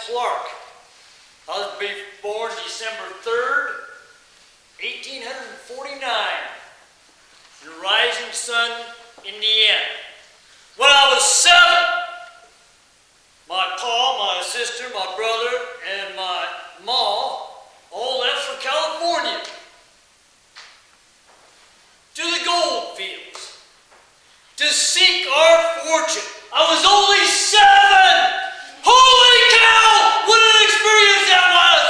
Clark. I was born December 3rd, 1849, in Rising Sun, Indiana. When I was 7, my pa, my sister, my brother, and my ma all left for California to the gold fields to seek our fortune. I was only 7! Holy cow! What an experience that was!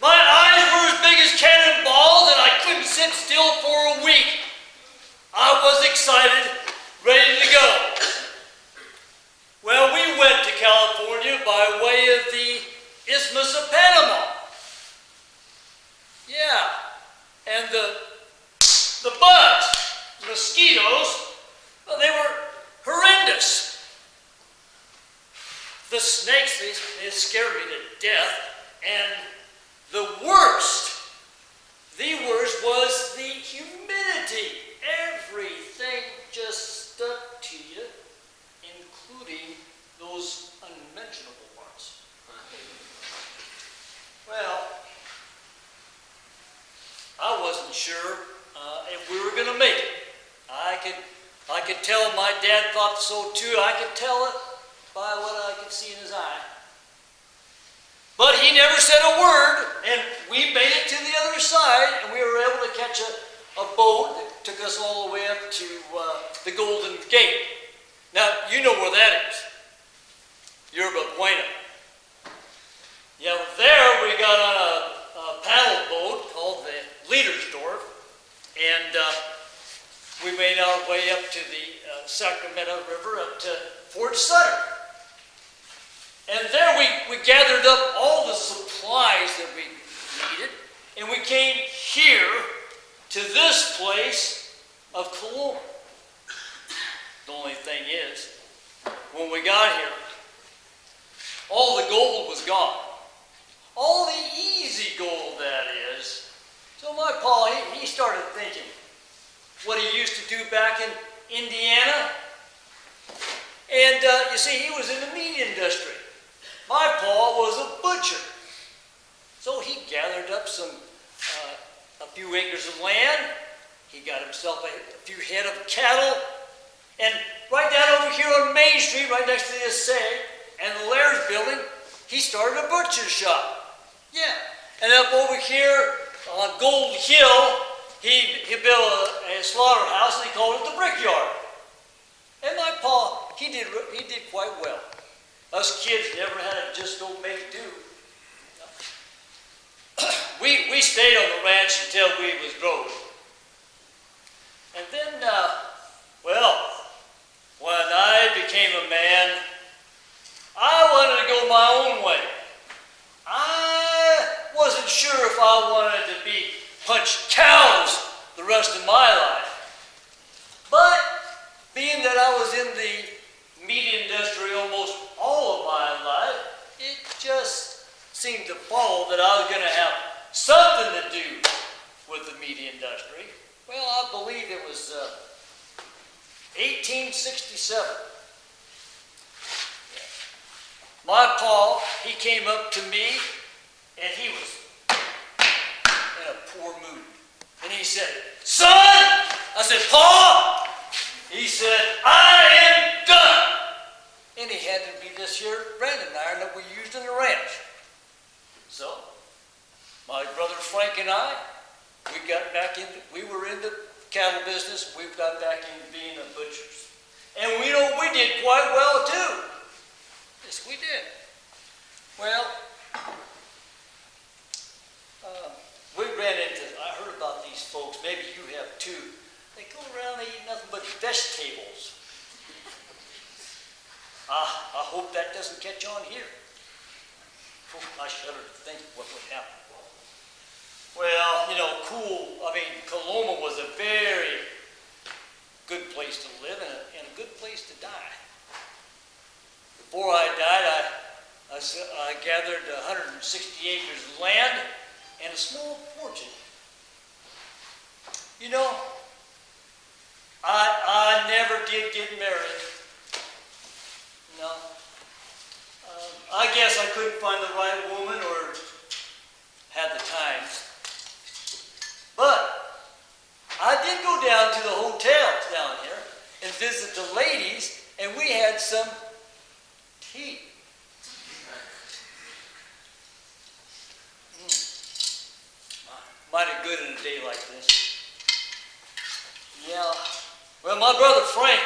My eyes were as big as cannonballs and I couldn't sit still for a week. I was excited, ready to go. Well, we went to California by way of the Isthmus of Panama. Yeah, and the bugs, mosquitoes, well, they were horrendous. The snakes, they scared me to death. And the worst was the humidity. Everything just stuck to you, including those unmentionable ones. Well, I wasn't sure if we were going to make it. I could tell my dad thought so too. I could tell it by what I could see in his eye. But he never said a word, and we made it to the other side, and we were able to catch a boat that took us all the way up to the Golden Gate. Now, you know where that is. Yerba Buena. Yeah, there we got on a paddle boat called the Leadersdorf, and we made our way up to the Sacramento River, up to Fort Sutter. And there we gathered up all the supplies that we needed, and we came here to this place of Coloma. The only thing is, when we got here, all the gold was gone. All the easy gold, that is. So my pa, he started thinking what he used to do back in Indiana. And you see, he was in the meat industry. My pa was a butcher. So he gathered up a few acres of land. He got himself a few head of cattle. And right down over here on Main Street, right next to the Essay and the Laird's building, he started a butcher shop. Yeah. And up over here on Gold Hill, he built a slaughterhouse and he called it the Brickyard. And my pa, he did quite well. Us kids never had to just go make do. We stayed on the ranch until we was grown. And then, well, when I became a man, I wanted to go my own way. I wasn't sure if I wanted to be punch cows the rest of my life. But being that I was in the meat industry almost all of my life, it just seemed to follow that I was going to have something to do with the meat industry. Well, I believe it was 1867. My pa, he came up to me, and he was in a poor mood. And he said, "Son!" I said, "Pa!" He said, "I am done." And he handed me this here branding iron that we used in the ranch. So, my brother Frank and I, we were in the cattle business. We got back into being the butchers. And we did quite well too. Yes, we did. Well, we ran into, I heard about these folks, maybe you have too. They go around, they eat nothing but vegetables. I hope that doesn't catch on here. I shudder to think what would happen. Well, you know, Coloma was a very good place to live and a good place to die. Before I died, I gathered 160 acres of land and a small fortune. You know, I never did get married. No. I couldn't find the right woman or had the time. But I did go down to the hotels down here and visit the ladies, and we had some tea. Mighty good in a day like this. Yeah. Well, my brother Frank,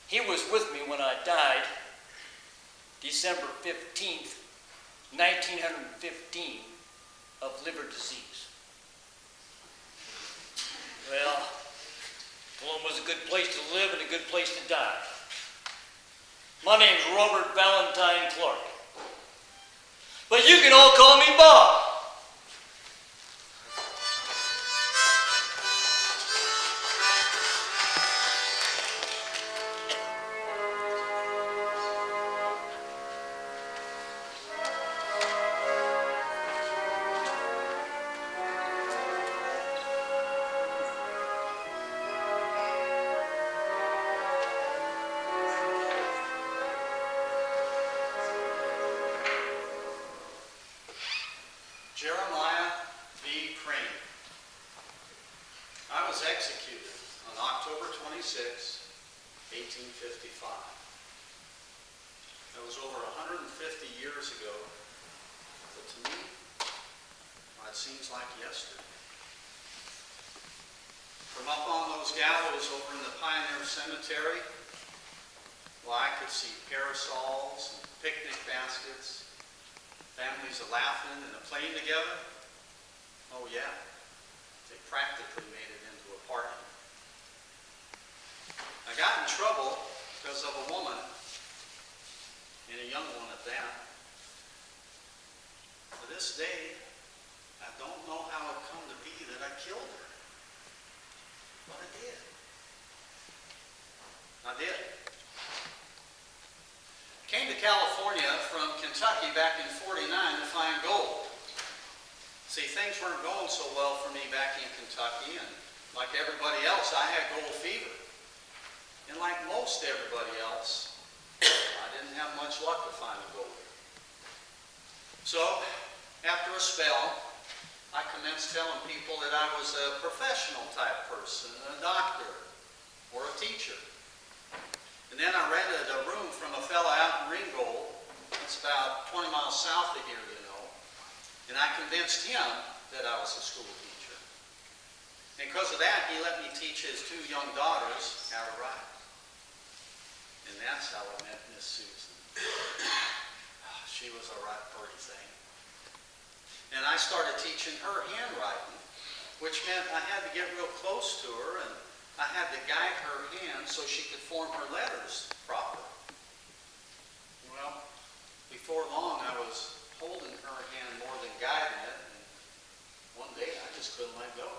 he was with me when I died, December 15th, 1915, of liver disease. Well, Coloma's a good place to live and a good place to die. My name's Robert Valentine Clark. But you can all call me Bob. Jeremiah B. Crane. I was executed on October 26, 1855. That was over 150 years ago, but to me, it seems like yesterday. From up on those gallows over in the Pioneer Cemetery, well, I could see parasols and picnic baskets, families laughing and playing together. Oh yeah, they practically made it into a party. I got in trouble because of a woman, and a young one at that. To this day, I don't know how it come to be that I killed her. But I did. I did. Came to California from Kentucky back in '49 to find gold. See, things weren't going so well for me back in Kentucky, and like everybody else, I had gold fever. And like most everybody else, I didn't have much luck to find the gold. So, after a spell, I commenced telling people that I was a professional type person, a doctor, or a teacher. And then I rented a room from a fella out in Ringgold. It's about 20 miles south of here, you know. And I convinced him that I was a school teacher. And because of that, he let me teach his 2 young daughters how to write. And that's how I met Miss Susan. She was a right pretty thing. And I started teaching her handwriting, which meant I had to get real close to her, and I had to guide her hand so she could form her letters properly. Well, before long I was holding her hand more than guiding it, and one day I just couldn't let go.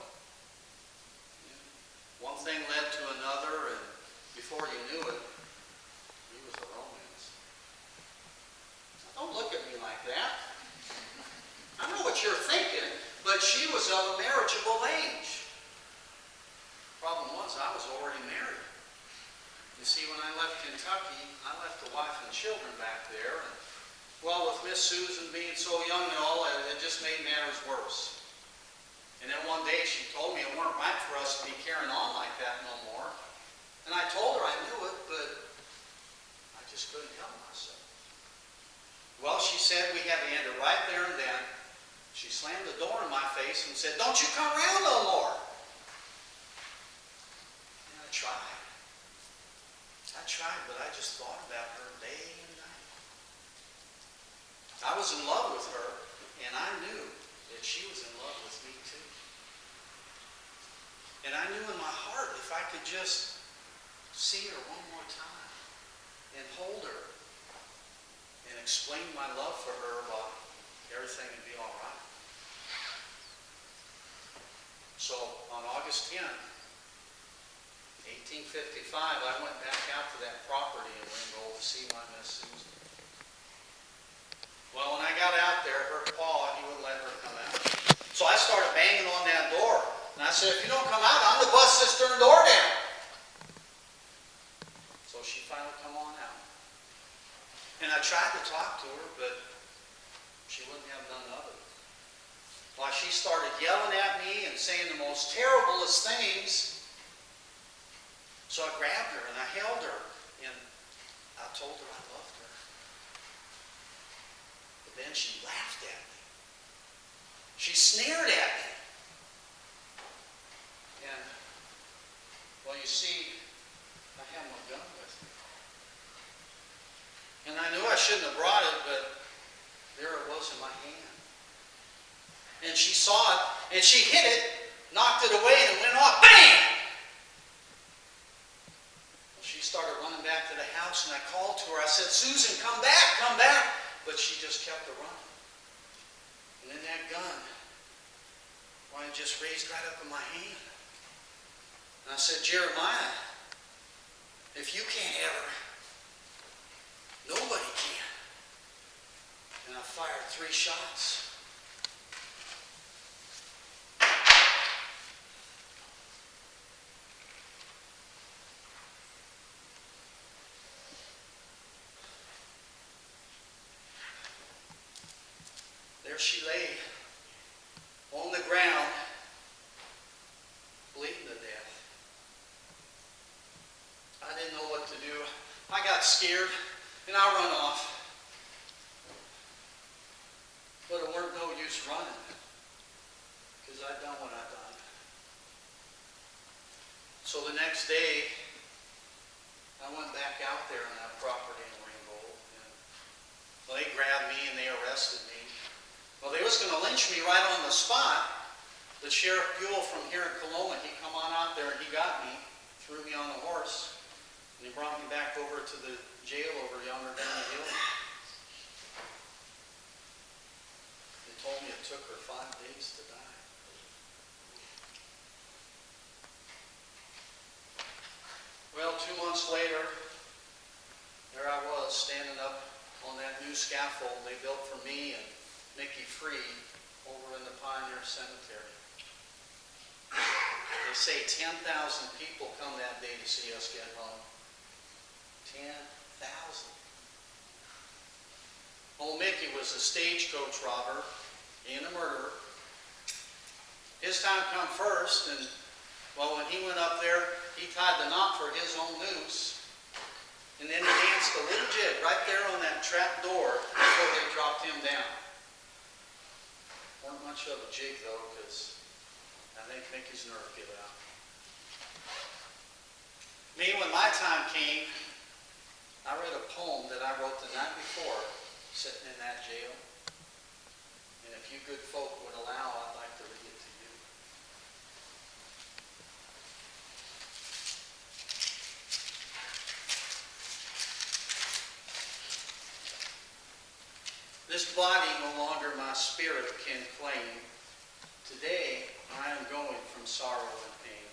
One thing led to another, and before you knew it, he was a romance. Now, don't look at me like that. I know what you're thinking, but she was of a marriageable age. Problem was, I was already married. You see, when I left Kentucky, I left the wife and children back there. And, well, with Miss Susan being so young and all, it just made matters worse. And then one day she told me it weren't right for us to be carrying on like that no more. And I told her I knew it, but I just couldn't help myself. Well, she said we had to end it right there and then. She slammed the door in my face and said, "Don't you come around no more." I tried, but I just thought about her day and night. I was in love with her, and I knew that she was in love with me too. And I knew in my heart if I could just see her one more time and hold her and explain my love for her, well, everything would be all right. So on August 10th, 1855, I went back out to that property in Ringgold to see my Miss Susan. Well, when I got out there, her pa, he wouldn't let her come out. So I started banging on that door. And I said, "If you don't come out, I'm going to bust this darn door down." So she finally come on out. And I tried to talk to her, but she wouldn't have none of it. Why, she started yelling at me and saying the most terriblest things. So I grabbed her and I held her and I told her I loved her. But then she laughed at me. She sneered at me. And, well, you see, I had my gun with me. And I knew I shouldn't have brought it, but there it was in my hand. And she saw it, and she hit it, knocked it away, and it went off. Bam! Well, she started running back to the house, and I called to her. I said, Susan, come back, come back. But she just kept it running. And then that gun, well, it just raised right up in my hand. And I said, Jeremiah, if you can't have her, nobody can. And I fired 3 shots. There she lay on the ground, bleeding to death. I didn't know what to do. I got scared and I run off. But it weren't no use running because I'd done what I'd done. So the next day, I went back out there on that property in Ringgold. And, well, they grabbed me and they arrested me. Well, they was going to lynch me right on the spot. The Sheriff Buell from here in Coloma, he come on out there and he got me, threw me on a horse, and he brought me back over to the jail over yonder down the hill. They told me it took her 5 days to die. Well, 2 months later, there I was standing up on that new scaffold they built for me and Mickey Free over in the Pioneer Cemetery. They say 10,000 people come that day to see us get home. 10,000. Old Mickey was a stagecoach robber and a murderer. His time come first, and well, when he went up there, he tied the knot for his own noose, and then he danced a little jig right there on that trap door before they dropped him down. Weren't much of a jig though, because I think Mickey's nerve gave out. Me, when my time came, I read a poem that I wrote the night before, sitting in that jail. And if you good folk would allow, I'd like to read it to you. This body no longer my spirit can claim. Today I am going from sorrow and pain.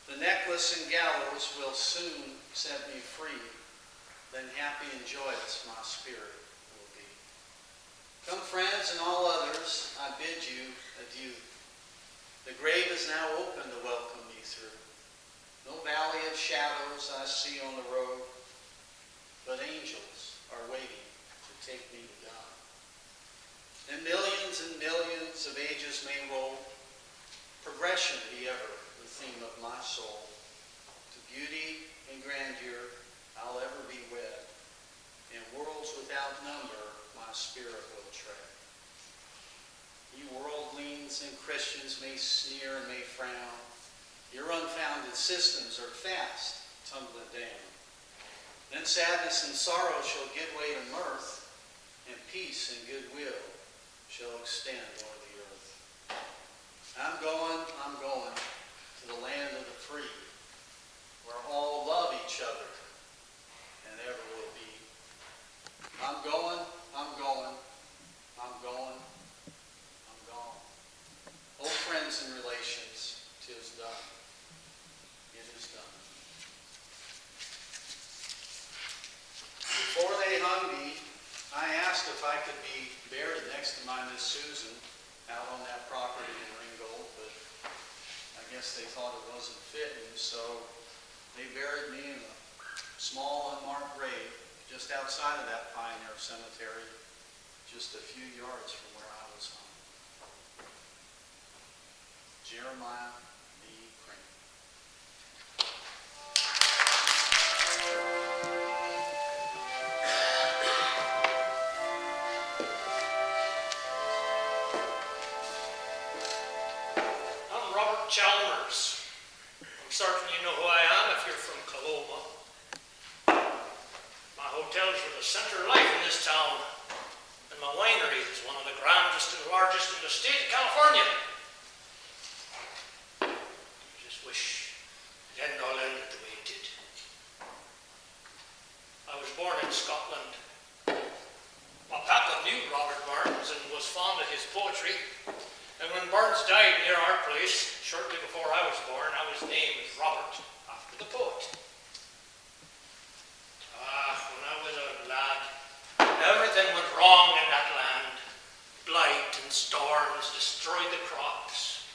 The necklace and gallows will soon set me free. Then happy and joyous my spirit will be. Come friends and all others, I bid you adieu. The grave is now open to welcome me through. No valley of shadows I see on the road, but angels are waiting to take me to God. And millions of ages may roll, progression be ever the theme of my soul. To beauty and grandeur I'll ever be wed, in worlds without number my spirit will tread. You worldlings and Christians may sneer and may frown, your unfounded systems are fast tumbling down. Then sadness and sorrow shall give way to mirth, and peace and goodwill shall extend o'er the earth. I'm going to the land of the free, where all love each other and ever will be. I'm going. Oh, friends and relations, 'tis done. It is done. Before they hung me, I asked if I could be buried next to my Miss Susan out on that property in Ringgold, but I guess they thought it wasn't fitting, so they buried me in a small unmarked grave just outside of that Pioneer Cemetery, just a few yards from where I was home. Jeremiah B. Kramer. I'm Robert Chalmers. I'm certain you know who I am if you're from Coloma. My hotels were the center of life in this town, and my winery is one of the grandest and largest in the state of California. I just wish it hadn't all ended the way it did. I was born in Scotland. My papa knew Robert Burns and was fond of his poetry. And when Burns died near our place, shortly before I was born, I was named Robert after the poet. When I was a lad, everything went wrong in that land. Blight and storms destroyed the crops.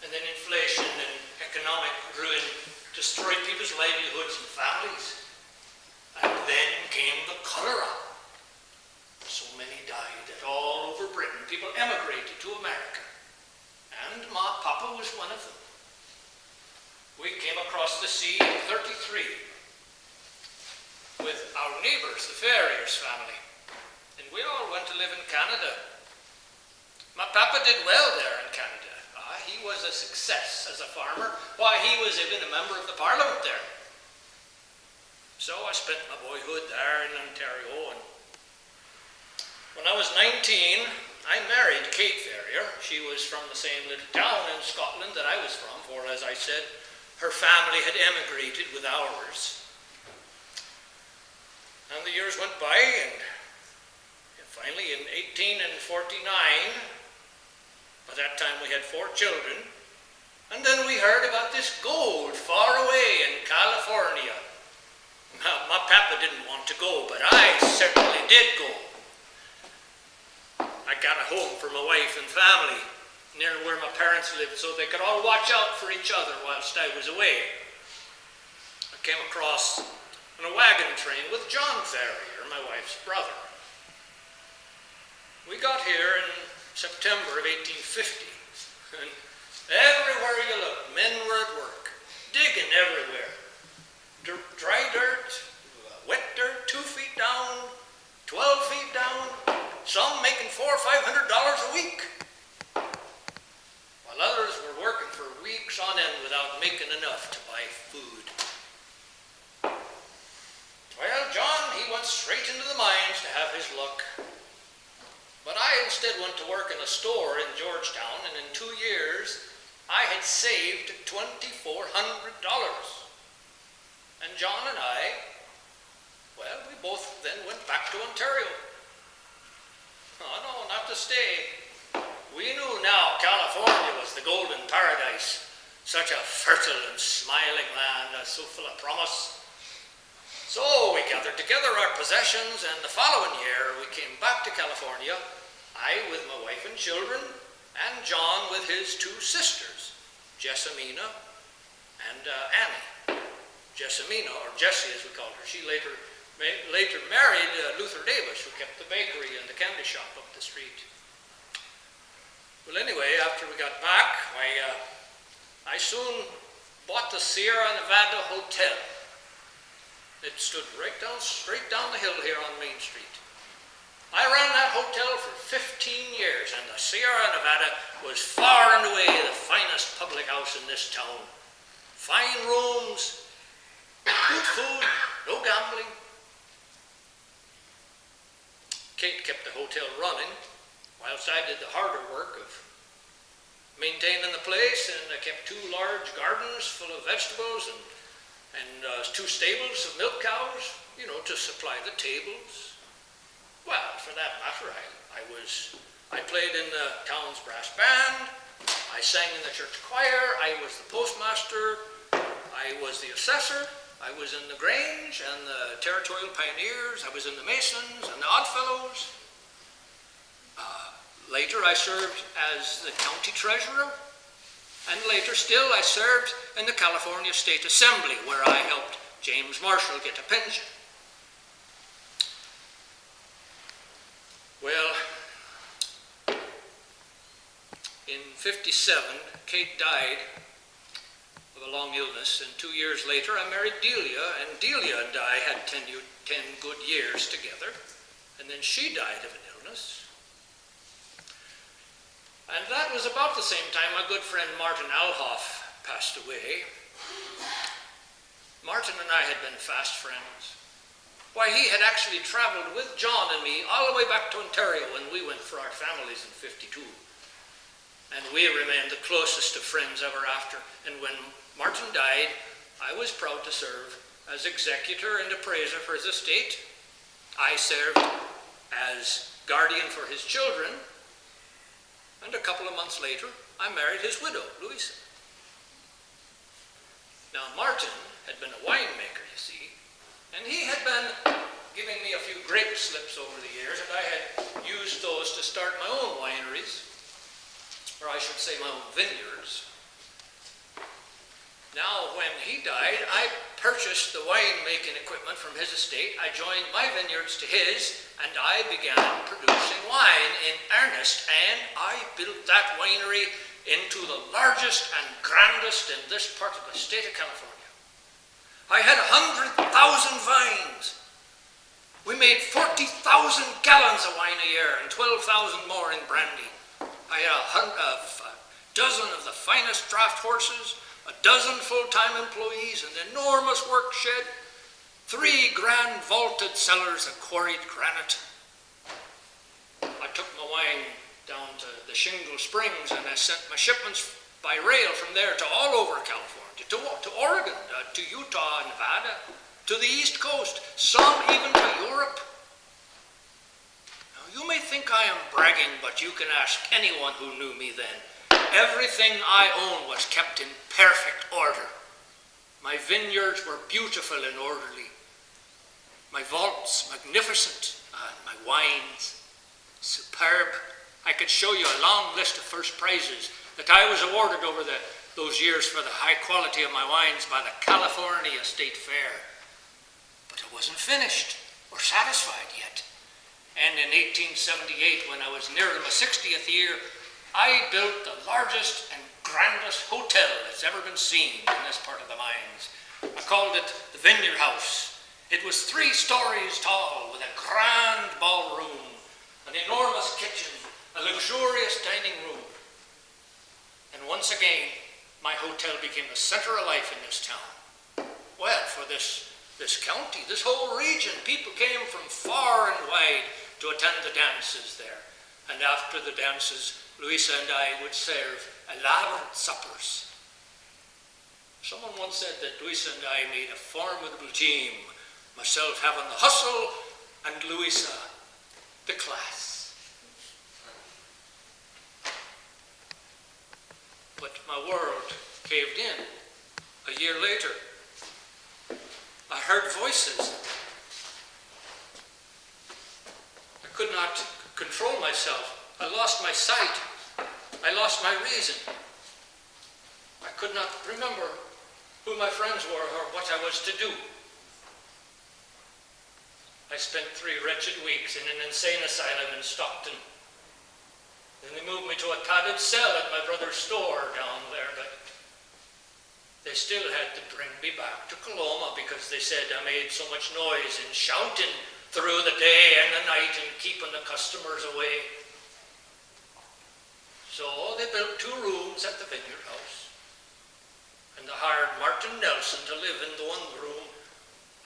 And then inflation and economic ruin destroyed people's livelihoods and families. And then came the cholera. So many died that all over Britain people emigrated to America. And my papa was one of them. We came across the sea in '33 with our neighbors, the Ferriers family. And we all went to live in Canada. My papa did well there in Canada. He was a success as a farmer. Why, he was even a member of the parliament there. So I spent my boyhood there in Ontario. And when I was 19, I married Kate Ferrier. She was from the same little town in Scotland that I was from, for as I said, her family had emigrated with ours. And the years went by, and finally in 1849, by that time we had 4 children, and then we heard about this gold far away in California. Now, my papa didn't want to go, but I certainly did go. I got a home for my wife and family near where my parents lived so they could all watch out for each other whilst I was away. I came across on a wagon train with John Ferrier, my wife's brother. We got here in September of 1850, and everywhere you looked, men were at work, digging everywhere. Dry dirt, wet dirt, 2 feet down, 12 feet down, some making $400 or $500 a week, while others were working for weeks on end without making enough to buy food. Well, John, he went straight into the mines to have his luck. But I instead went to work in a store in Georgetown, and in 2 years, I had saved $2,400. And John and I, well, we both then went back to Ontario. Oh, no, not to stay. We knew now California was the golden paradise, such a fertile and smiling land, so full of promise. So we gathered together our possessions, and the following year we came back to California, I with my wife and children, and John with his 2 sisters, Jessamina and Annie. Jessamina, or Jessie as we called her, she later married Luther Davis, who kept the bakery and the candy shop up the street. Well, anyway, after we got back, I soon bought the Sierra Nevada Hotel. It stood straight down the hill here on Main Street. I ran that hotel for 15 years, and the Sierra Nevada was far and away the finest public house in this town. Fine rooms, good food, no gambling. Kate kept the hotel running, whilst I did the harder work of maintaining the place, and I kept 2 large gardens full of vegetables and 2 stables of milk cows, to supply the tables. Well, for that matter, I played in the town's brass band, I sang in the church choir, I was the postmaster, I was the assessor, I was in the Grange and the Territorial Pioneers, I was in the Masons and the Oddfellows. Later I served as the county treasurer, and later still I served in the California State Assembly, where I helped James Marshall get a pension. Well, in '57, Kate died of a long illness, and 2 years later I married Delia, and Delia and I had 10 good years together, and then she died of an illness. And that was about the same time my good friend Martin Alhoff passed away. Martin and I had been fast friends. Why, he had actually traveled with John and me all the way back to Ontario when we went for our families in '52. And we remained the closest of friends ever after. And when Martin died, I was proud to serve as executor and appraiser for his estate. I served as guardian for his children. And a couple of months later, I married his widow, Louisa. Now, Martin had been a winemaker, you see, and he had been giving me a few grape slips over the years, and I had used those to start my own wineries, or I should say my own vineyards. Now, when he died, I purchased the winemaking equipment from his estate. I joined my vineyards to his, and I began producing wine in earnest, and I built that winery into the largest and grandest in this part of the state of California. I had 100,000 vines. We made 40,000 gallons of wine a year and 12,000 more in brandy. I had a dozen of the finest draft horses, a dozen full-time employees, an enormous work shed, 3 grand vaulted cellars of quarried granite. I took my wine down to the Shingle Springs, and I sent my shipments by rail from there to all over California, to Oregon, to Utah, Nevada, to the East Coast, some even to Europe. Now, you may think I am bragging, but you can ask anyone who knew me then. Everything I owned was kept in perfect order. My vineyards were beautiful and orderly. My vaults magnificent, and my wines superb. I could show you a long list of first prizes that I was awarded over those years for the high quality of my wines by the California State Fair. But I wasn't finished or satisfied yet. And in 1878, when I was nearing my 60th year, I built the largest and grandest hotel that's ever been seen in this part of the mines. I called it the Vineyard House. It was 3 stories tall with a grand ballroom, an enormous kitchen, a luxurious dining room. And once again, my hotel became the center of life in this town. Well, for this county, this whole region, people came from far and wide to attend the dances there. And after the dances, Louisa and I would serve elaborate suppers. Someone once said that Louisa and I made a formidable team, myself having the hustle and Louisa the class. But my world caved in. A year later, I heard voices. I could not control myself. I lost my sight. I lost my reason. I could not remember who my friends were or what I was to do. I spent 3 wretched weeks in an insane asylum in Stockton. Then they moved me to a padded cell at my brother's store down there, but they still had to bring me back to Coloma because they said I made so much noise and shouting through the day and the night and keeping the customers away. So they built 2 rooms at the Vineyard House, and they hired Martin Nelson to live in the one room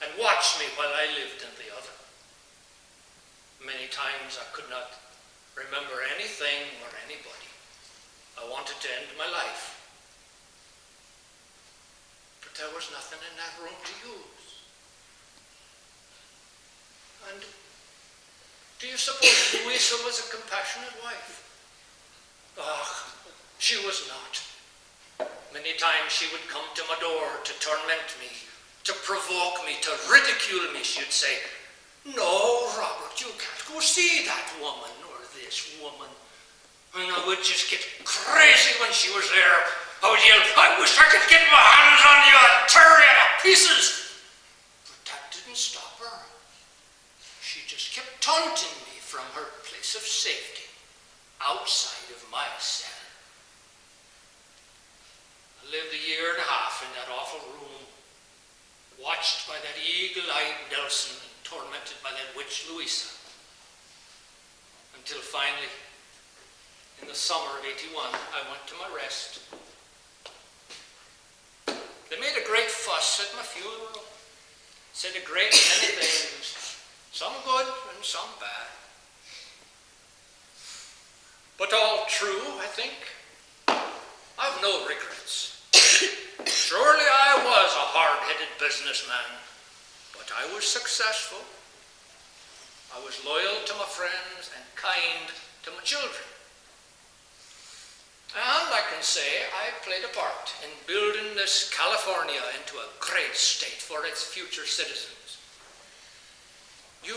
and watch me while I lived in the other. Many times I could not remember anything or anybody. I wanted to end my life, but there was nothing in that room to use. And do you suppose Louisa was a compassionate wife? Ah, she was not. Many times she would come to my door to torment me, to provoke me, to ridicule me. She'd say, "No, Robert, you can't go see that woman or this woman." And I would just get crazy when she was there. I would yell, "I wish I could get my hands on you and tear you to pieces." But that didn't stop her. She just kept taunting me from her place I lived a year and a half in that awful room, watched by that eagle-eyed Nelson and tormented by that witch Louisa. Until finally, in the summer of '81, I went to my rest. They made a great fuss at my funeral, said a great many things, some good and some bad. But all true, I think. I've no regrets. Surely I was a hard-headed businessman, but I was successful. I was loyal to my friends and kind to my children. And I can say I played a part in building this California into a great state for its future citizens. You